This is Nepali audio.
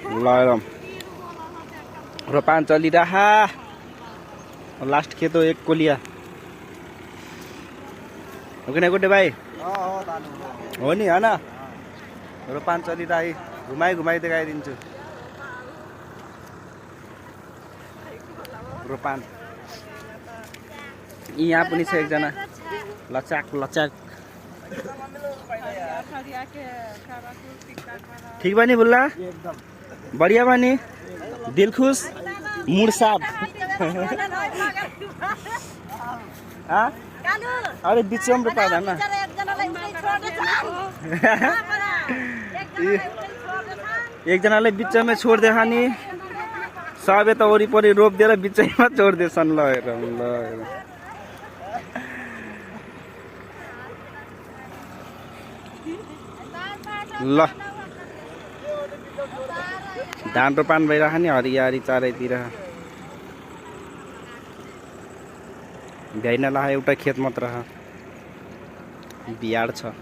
ल रोपान चलिरहा लास्ट खेत हो एक कोलिया हो कि नहीं गुड्डे भाई हो नि हैन रोपान चलिरहे घुमाई देखाइदिन्छु रोपान यहाँ पनि छ एकजना लचाक ठीक बनी बुल्ला बढ़िया बनी दिल खुश मूड साफ अरे बीच में रोपा था ना एक जनाले बीच में छोड़ दे हानि सब यता वरिपरि रोप दिएर बिचैमा छोड़ दे सन ल धान रोपान भइरह नि हरियारी चारैतिर भ्याइन ला एउटा खेत मात्र बियाड छ।